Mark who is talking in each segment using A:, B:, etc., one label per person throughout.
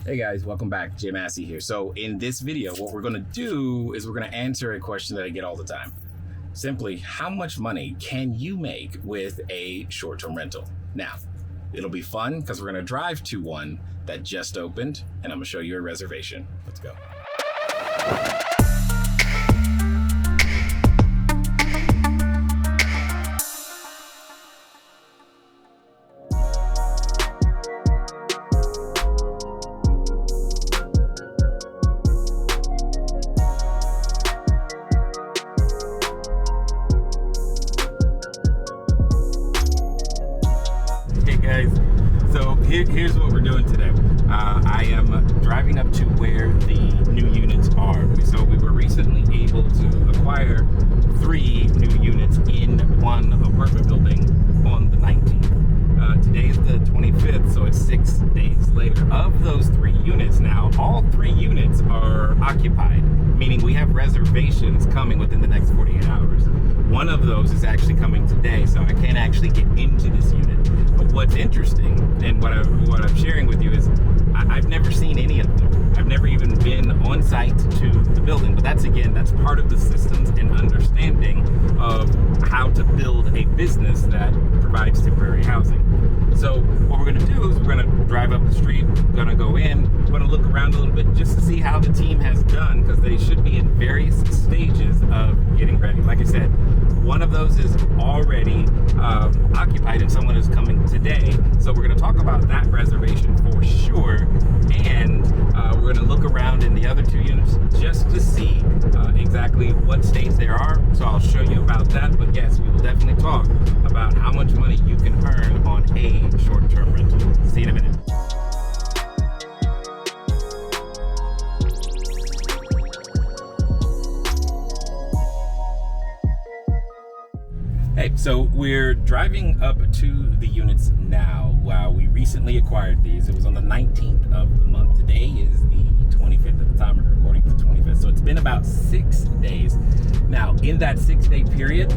A: Hey guys, welcome back. Jay Massey here. So in this video, what we're going to do is we're going to answer a question that I get all the time. Simply, how much money can you make with a short-term rental? Now, it'll be fun because we're going to drive to one that just opened and I'm going to show you a reservation. Let's go. Guys, so here's what we're doing today. I am driving up to where the new units are. So we were recently able to acquire 3 new units in one apartment building on the 19th. Today is the 25th, so it's 6 days later. Of those 3 units now, all 3 units are occupied, meaning we have reservations coming within the next 48 hours. One of those is actually coming today, so I can't actually get into this unit. But what's interesting, and what I'm sharing with you is, I've never seen any of them. I've never even been on site to the building, but that's part of the systems and understanding of how to build a business that provides temporary housing. So what we're gonna do is we're gonna drive up the street, we're gonna go in, we're gonna look around a little bit just to see how the team has done, because they should be in various stages of getting ready. Like I said, one of those is already occupied and someone is coming today. So we're gonna talk about that reservation for sure. And we're gonna look around in the other 2 units just to see exactly what states there are. So I'll show you about that. But yes, we will definitely talk about how much money you can earn on a short-term rental. See you in a minute. Hey, so we're driving up to the units now. Wow, we recently acquired these. It was on the 19th of the month. Today is the 25th at the time of recording, the 25th. So it's been about 6 days. Now, in that 6-day period,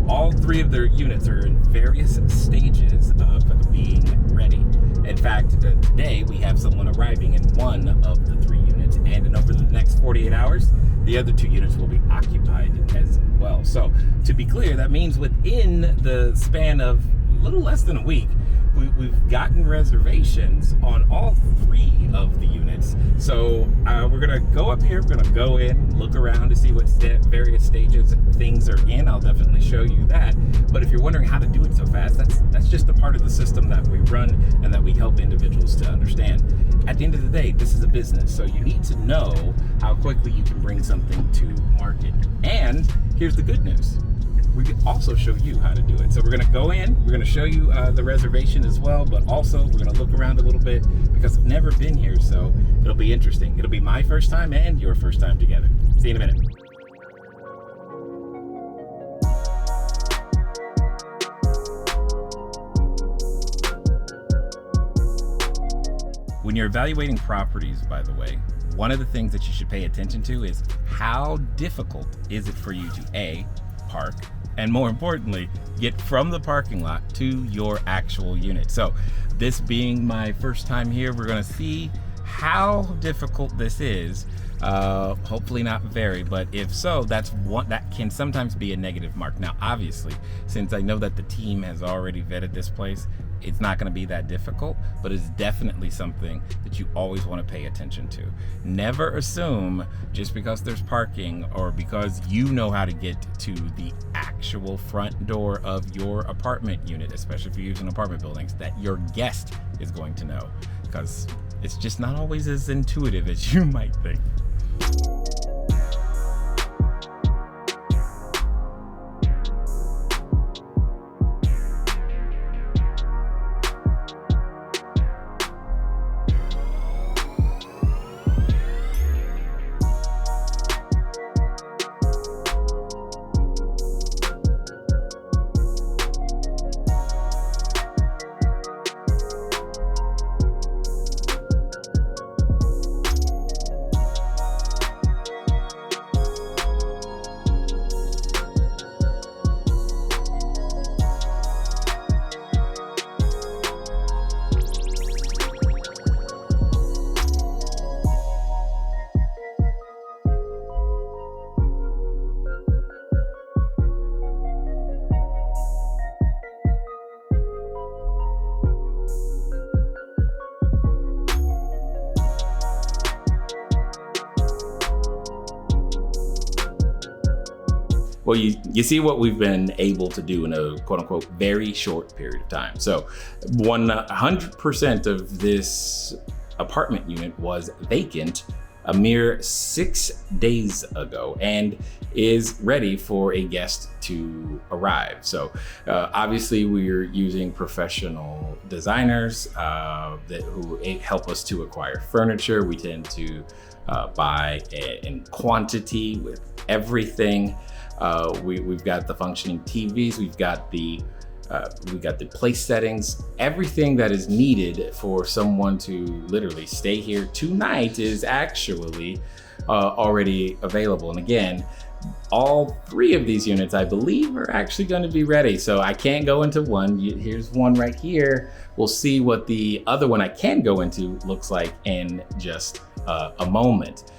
A: all 3 of their units are in various stages of being ready. In fact, today we have someone arriving in one of the 3 units, and over the next 48 hours, the other 2 units will be occupied as well. So to be clear, that means within the span of a little less than a week, we've gotten reservations on all 3 of the units. So we're gonna go up here, we're gonna go in, look around to see what various stages things are in. I'll definitely show you that. But if you're wondering how to do it so fast, that's just a part of the system that we run and that we help individuals to understand. At the end of the day, this is a business, so you need to know how quickly you can bring something to market. And here's the good news. We can also show you how to do it. So we're gonna go in, we're gonna show you the reservation as well, but also we're gonna look around a little bit because I've never been here, so it'll be interesting. It'll be my first time and your first time together. See you in a minute. When you're evaluating properties, by the way, one of the things that you should pay attention to is how difficult is it for you to A, park, and more importantly, get from the parking lot to your actual unit. So this being my first time here, we're gonna see how difficult this is. Hopefully not very, but if so, that can sometimes be a negative mark. Now, obviously, since I know that the team has already vetted this place, it's not going to be that difficult, but it's definitely something that you always want to pay attention to. Never assume just because there's parking or because you know how to get to the actual front door of your apartment unit, especially if you're using apartment buildings, that your guest is going to know, because it's just not always as intuitive as you might think. Well, you see what we've been able to do in a quote unquote very short period of time. So 100% of this apartment unit was vacant a mere 6 days ago and is ready for a guest to arrive. So obviously we're using professional designers who help us to acquire furniture. We tend to buy in quantity with everything. We've got the functioning TVs, we've got the place settings, everything that is needed for someone to literally stay here tonight is actually already available. And again, all 3 of these units, I believe, are actually going to be ready. So I can't go into one. Here's one right here. We'll see what the other one I can go into looks like in just a moment.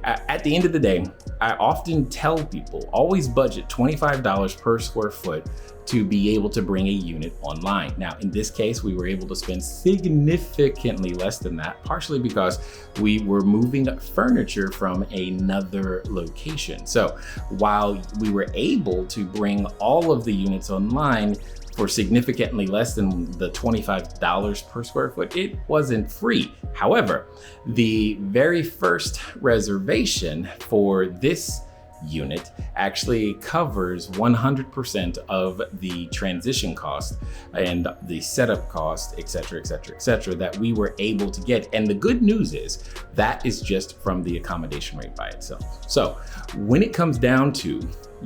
A: At the end of the day, I often tell people, always budget $25 per square foot to be able to bring a unit online. Now, in this case, we were able to spend significantly less than that, partially because we were moving furniture from another location. So while we were able to bring all of the units online for significantly less than the $25 per square foot, it wasn't free. However, the very first reservation for this unit actually covers 100% of the transition cost and the setup cost, et cetera, that we were able to get. And the good news is that is just from the accommodation rate by itself. So when it comes down to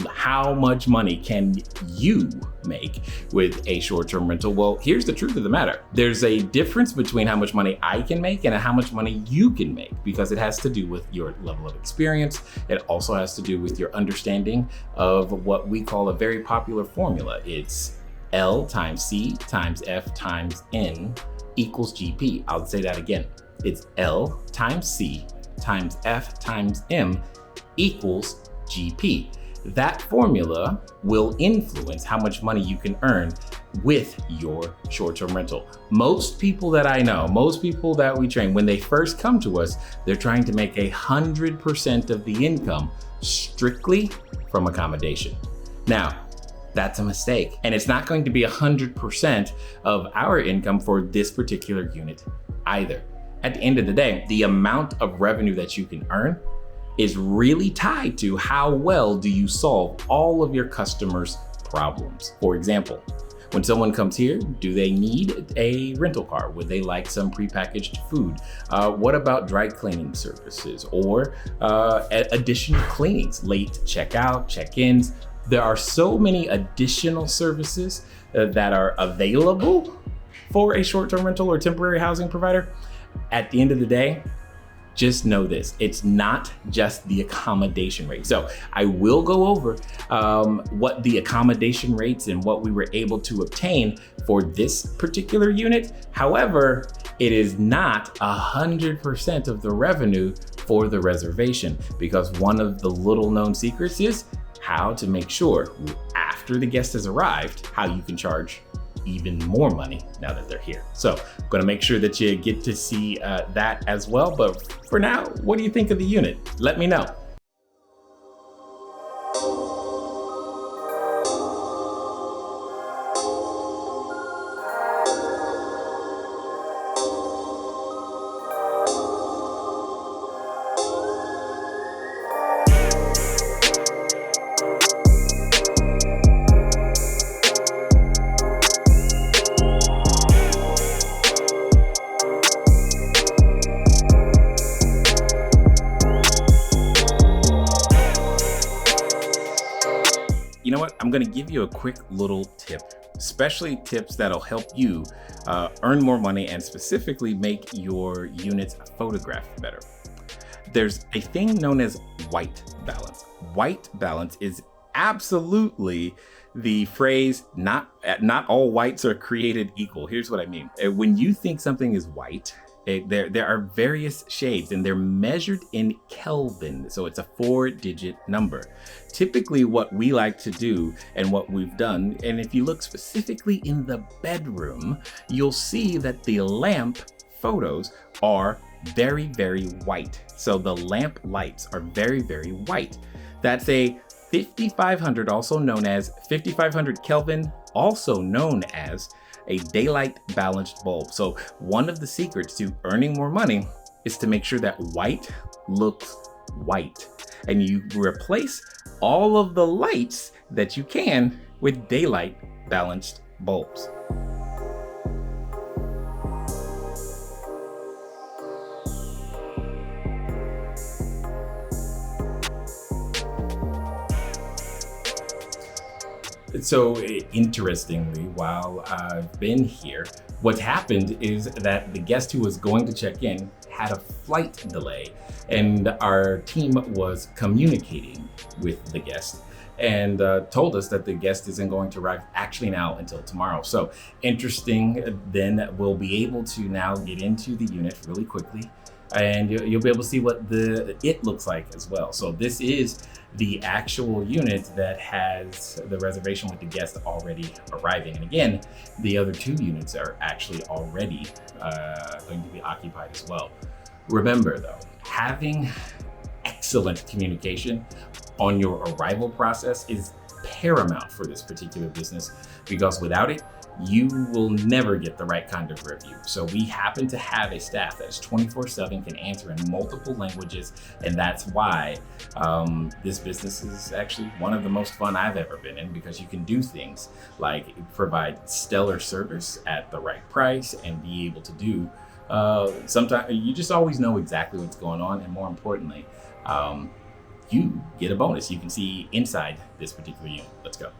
A: how much money can you make with a short-term rental? Well, here's the truth of the matter. There's a difference between how much money I can make and how much money you can make, because it has to do with your level of experience. It also has to do with your understanding of what we call a very popular formula. It's L times C times F times N equals GP. I'll say that again. It's L times C times F times M equals GP. That formula will influence how much money you can earn with your short-term rental. Most people that I know, most people that we train, when they first come to us, they're trying to make 100% of the income strictly from accommodation. Now, that's a mistake. And it's not going to be 100% of our income for this particular unit either. At the end of the day, the amount of revenue that you can earn is really tied to how well do you solve all of your customers' problems. For example, when someone comes here, do they need a rental car? Would they like some prepackaged food? What about dry cleaning services or additional cleanings, late checkout, check-ins? There are so many additional services that are available for a short-term rental or temporary housing provider. At the end of the day, just know this, it's not just the accommodation rate. So I will go over what the accommodation rates and what we were able to obtain for this particular unit. However, it is not 100% of the revenue for the reservation, because one of the little known secrets is how to make sure after the guest has arrived, how you can charge even more money now that they're here. So I'm gonna make sure that you get to see that as well. But for now, what do you think of the unit? Let me know. You know what? I'm going to give you a quick little tip, especially tips that'll help you earn more money and specifically make your units photograph better. There's a thing known as white balance. White balance is absolutely the phrase, not all whites are created equal. Here's what I mean. When you think something is white, there are various shades and they're measured in Kelvin. So it's a 4-digit number. Typically what we like to do and what we've done, and if you look specifically in the bedroom, you'll see that the lamp photos are very, very white. So the lamp lights are very, very white. That's a 5500, also known as 5500 Kelvin, also known as a daylight balanced bulb. So one of the secrets to earning more money is to make sure that white looks white, and you replace all of the lights that you can with daylight balanced bulbs. So interestingly, while I've been here, what's happened is that the guest who was going to check in had a flight delay, and our team was communicating with the guest and told us that the guest isn't going to arrive actually now until tomorrow. So interesting, then we'll be able to now get into the unit really quickly, and you'll be able to see what it looks like as well. So this is the actual unit that has the reservation with the guest already arriving. And again, the other two units are actually already going to be occupied as well. Remember though, having excellent communication on your arrival process is paramount for this particular business, because without it, you will never get the right kind of review. So we happen to have a staff that is 24/7, can answer in multiple languages, and that's why this business is actually one of the most fun I've ever been in, because you can do things like provide stellar service at the right price and be able to do sometimes you just always know exactly what's going on, and more importantly, you get a bonus. You can see inside this particular unit. Let's go.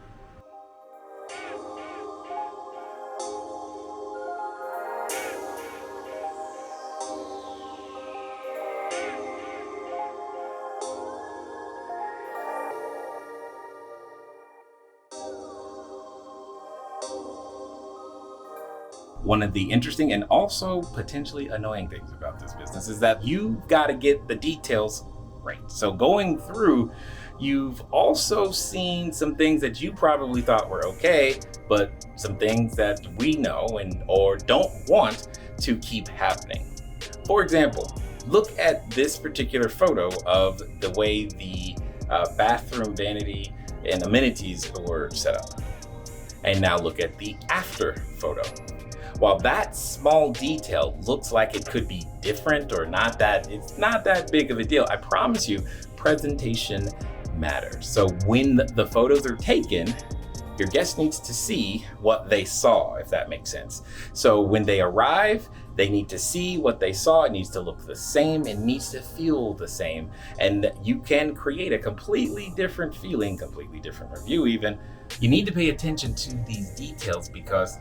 A: One of the interesting and also potentially annoying things about this business is that you've got to get the details right. So going through, you've also seen some things that you probably thought were okay, but some things that we know or don't want to keep happening. For example, look at this particular photo of the way the bathroom vanity and amenities were set up. And now look at the after photo. While that small detail looks like it could be different or it's not that big of a deal, I promise you, presentation matters. So when the photos are taken, your guest needs to see what they saw, if that makes sense. So when they arrive, they need to see what they saw. It needs to look the same. It needs to feel the same. And you can create a completely different feeling, completely different review even. You need to pay attention to these details, because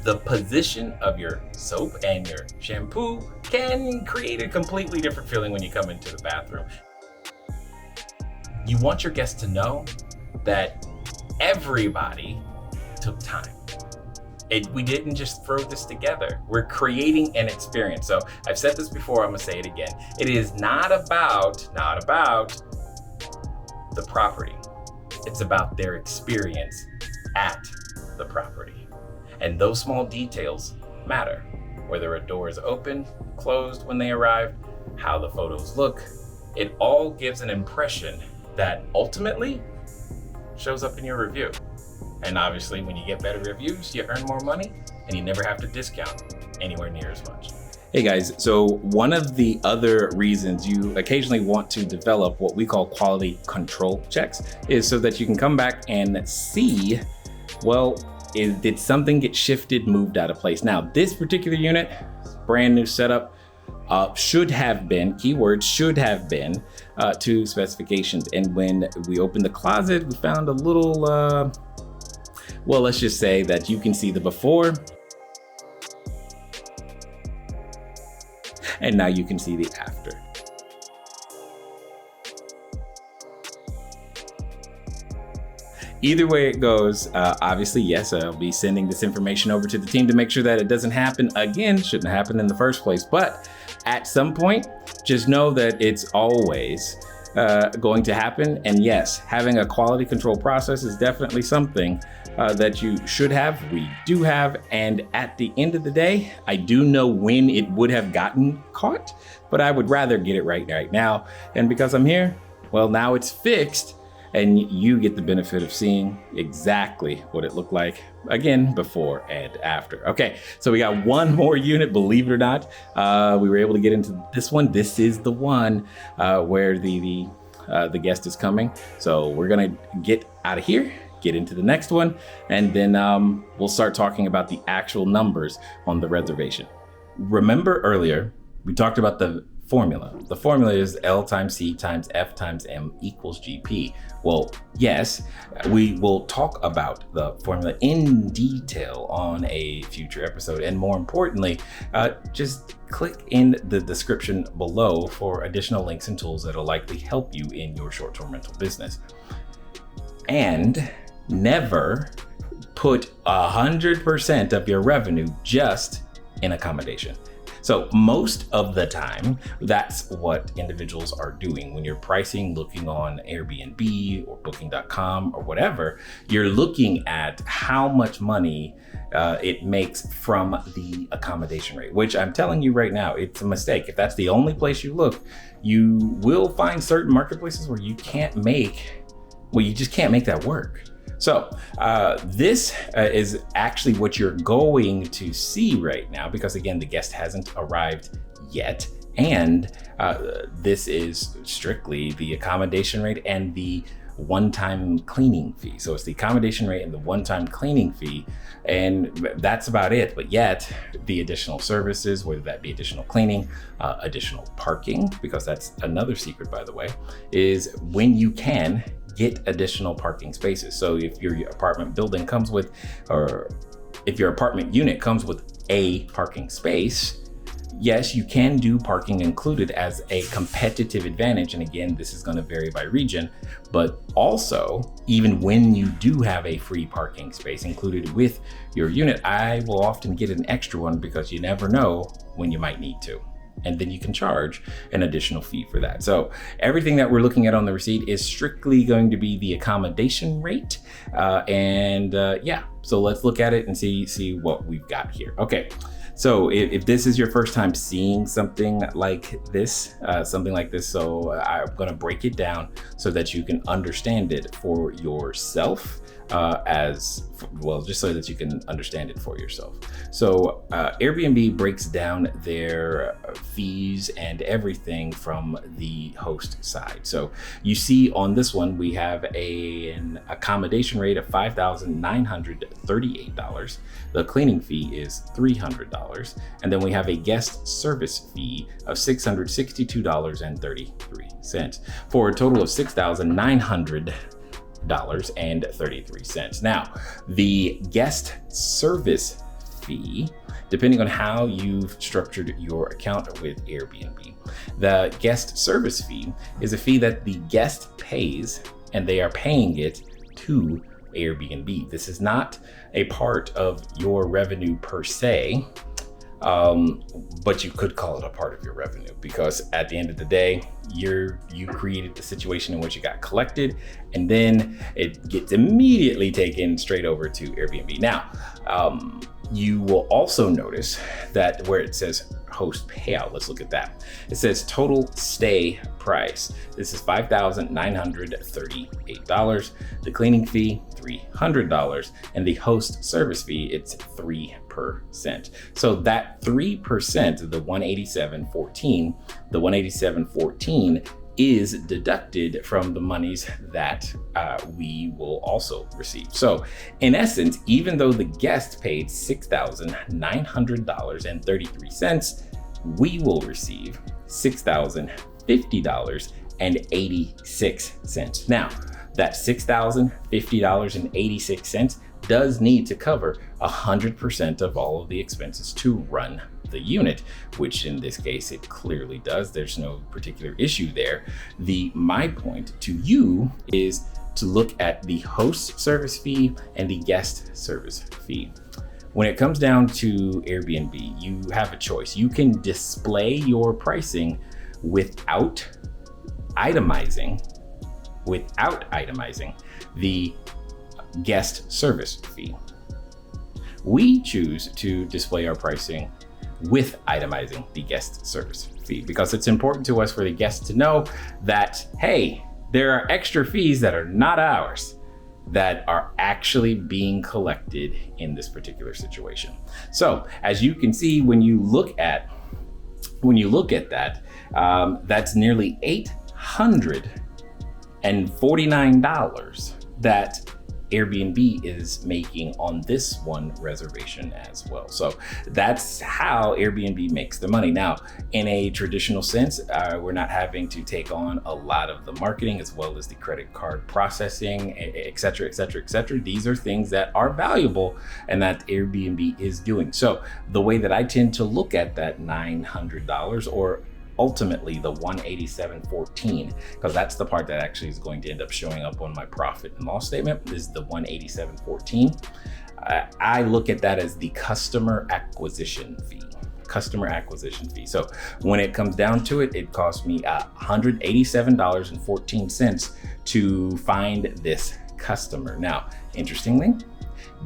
A: the position of your soap and your shampoo can create a completely different feeling when you come into the bathroom. You want your guests to know that everybody took time. We didn't just throw this together. We're creating an experience. So I've said this before, I'm gonna say it again. It is not about the property. It's about their experience at the property. And those small details matter. Whether a door is open, closed when they arrive, how the photos look, it all gives an impression that ultimately shows up in your review. And obviously, when you get better reviews, you earn more money and you never have to discount anywhere near as much. Hey guys, so one of the other reasons you occasionally want to develop what we call quality control checks is so that you can come back and see, well, did something get shifted, moved out of place? Now, this particular unit, brand new setup, should have been, keyword should have been, to specifications. And when we opened the closet, we found a little, well, let's just say that you can see the before, and now you can see the after. Either way it goes, obviously, yes, I'll be sending this information over to the team to make sure that it doesn't happen again. Shouldn't happen in the first place. But at some point, just know that it's always going to happen. And yes, having a quality control process is definitely something that you should have. We do have. And at the end of the day, I do know when it would have gotten caught, but I would rather get it right now. And because I'm here, well, now it's fixed. and you get the benefit of seeing exactly what it looked like, again, before and after. Okay, so we got one more unit, believe it or not. We were able to get into this one. This is the one where the guest is coming. So we're gonna get out of here, get into the next one, and then we'll start talking about the actual numbers on the reservation. Remember earlier, we talked about the formula. The formula is L times C times F times M equals GP. Well, yes, we will talk about the formula in detail on a future episode. And more importantly, just click in the description below for additional links and tools that'll likely help you in your short-term rental business. And never put 100% of your revenue just in accommodation. So most of the time, that's what individuals are doing when you're pricing, looking on Airbnb or booking.com or whatever. You're looking at how much money it makes from the accommodation rate, which I'm telling you right now, it's a mistake. If that's the only place you look, you will find certain marketplaces where you just can't make that work. So this is actually what you're going to see right now, because again, the guest hasn't arrived yet. And this is strictly the accommodation rate and the one-time cleaning fee. So it's the accommodation rate and the one-time cleaning fee, and that's about it. But yet the additional services, whether that be additional cleaning, additional parking, because that's another secret, by the way, is when you can get additional parking spaces. So if your apartment building comes with, or if your apartment unit comes with a parking space, yes, you can do parking included as a competitive advantage. And again, this is going to vary by region, but also even when you do have a free parking space included with your unit, I will often get an extra one because you never know when you might need to. And then you can charge an additional fee for that. So everything that we're looking at on the receipt is strictly going to be the accommodation rate. Yeah, so let's look at it and see what we've got here. Okay, so if this is your first time seeing something like this, so I'm gonna break it down so that you can understand it for yourself. Just so that you can understand it for yourself. So Airbnb breaks down their fees and everything from the host side. So you see on this one, we have an accommodation rate of $5,938. The cleaning fee is $300. And then we have a guest service fee of $662.33 for a total of $6,900.33. Now, the guest service fee, depending on how you've structured your account with Airbnb, the guest service fee is a fee that the guest pays, and they are paying it to Airbnb. This is not a part of your revenue per se, but you could call it a part of your revenue, because at the end of the day, you created the situation in which it got collected, and then it gets immediately taken straight over to Airbnb. Now, you will also notice that where it says host payout, let's look at that. It says total stay price. This is $5,938. The cleaning fee, $300, and the host service fee, it's 3%. So that 3%, the $187.14 is deducted from the monies that we will also receive. So in essence, even though the guest paid $6,900.33, we will receive $6,050.86. Now, that $6,050.86 does need to cover 100% of all of the expenses to run the unit, which in this case it clearly does. There's no particular issue there. My point to you is to look at the host service fee and the guest service fee. When it comes down to Airbnb, you have a choice. You can display your pricing without itemizing the guest service fee. We choose to display our pricing with itemizing the guest service fee because it's important to us for the guests to know that, hey, there are extra fees that are not ours that are actually being collected in this particular situation. So as you can see, when you look at that, that's nearly $849 that Airbnb is making on this one reservation as well. So that's how Airbnb makes the money. Now, in a traditional sense, we're not having to take on a lot of the marketing as well as the credit card processing, et cetera, et cetera, et cetera. These are things that are valuable and that Airbnb is doing. So the way that I tend to look at that $900, or ultimately the $187.14, because that's the part that actually is going to end up showing up on my profit and loss statement, is the $187.14. I look at that as the customer acquisition fee. So when it comes down to it, it cost me $187.14 to find this customer. Now, interestingly,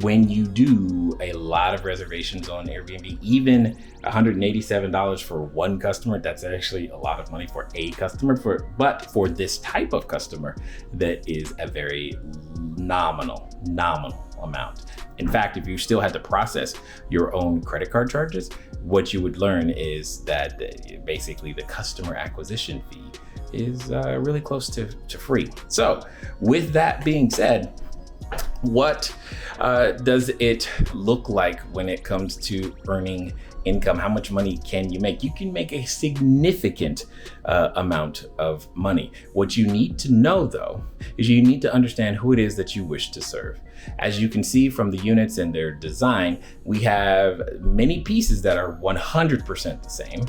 A: when you do a lot of reservations on Airbnb, even $187 for one customer, that's actually a lot of money for a customer. But for this type of customer, that is a very nominal amount. In fact, if you still had to process your own credit card charges, what you would learn is that basically the customer acquisition fee is really close to free. So with that being said, what does it look like when it comes to earning income? How much money can you make? You can make a significant amount of money. What you need to know, though, is you need to understand who it is that you wish to serve. As you can see from the units and their design, we have many pieces that are 100% the same,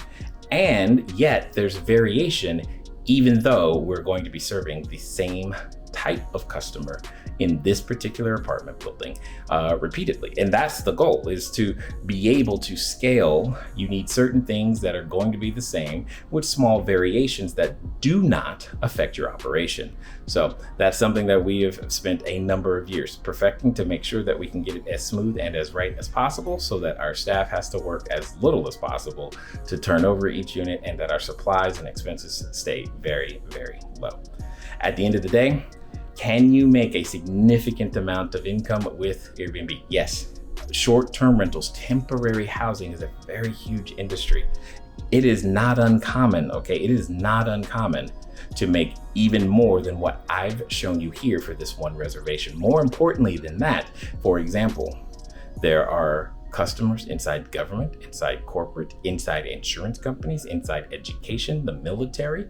A: and yet there's variation, even though we're going to be serving the same type of customer in this particular apartment building repeatedly. And that's the goal, is to be able to scale. You need certain things that are going to be the same with small variations that do not affect your operation. So that's something that we have spent a number of years perfecting to make sure that we can get it as smooth and as right as possible, so that our staff has to work as little as possible to turn over each unit, and that our supplies and expenses stay very, very low. At the end of the day, can you make a significant amount of income with Airbnb? Yes. Short-term rentals, temporary housing is a very huge industry. It is not uncommon, okay? It is not uncommon to make even more than what I've shown you here for this one reservation. More importantly than that, for example, there are customers inside government, inside corporate, inside insurance companies, inside education, the military,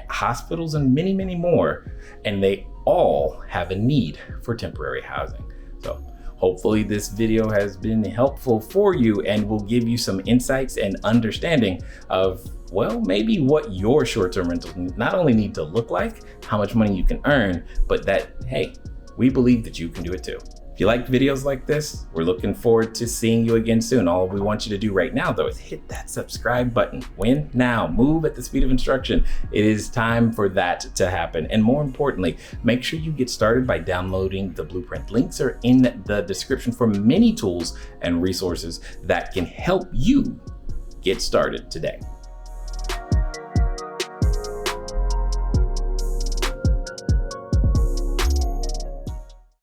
A: hospitals, and many, many more. And they all have a need for temporary housing. So hopefully this video has been helpful for you and will give you some insights and understanding of, well, maybe what your short-term rentals not only need to look like, how much money you can earn, but that, hey, we believe that you can do it too. If you like videos like this, we're looking forward to seeing you again soon. All we want you to do right now, though, is hit that subscribe button. Win now, move at the speed of instruction. It is time for that to happen. And more importantly, make sure you get started by downloading the blueprint. Links are in the description for many tools and resources that can help you get started today.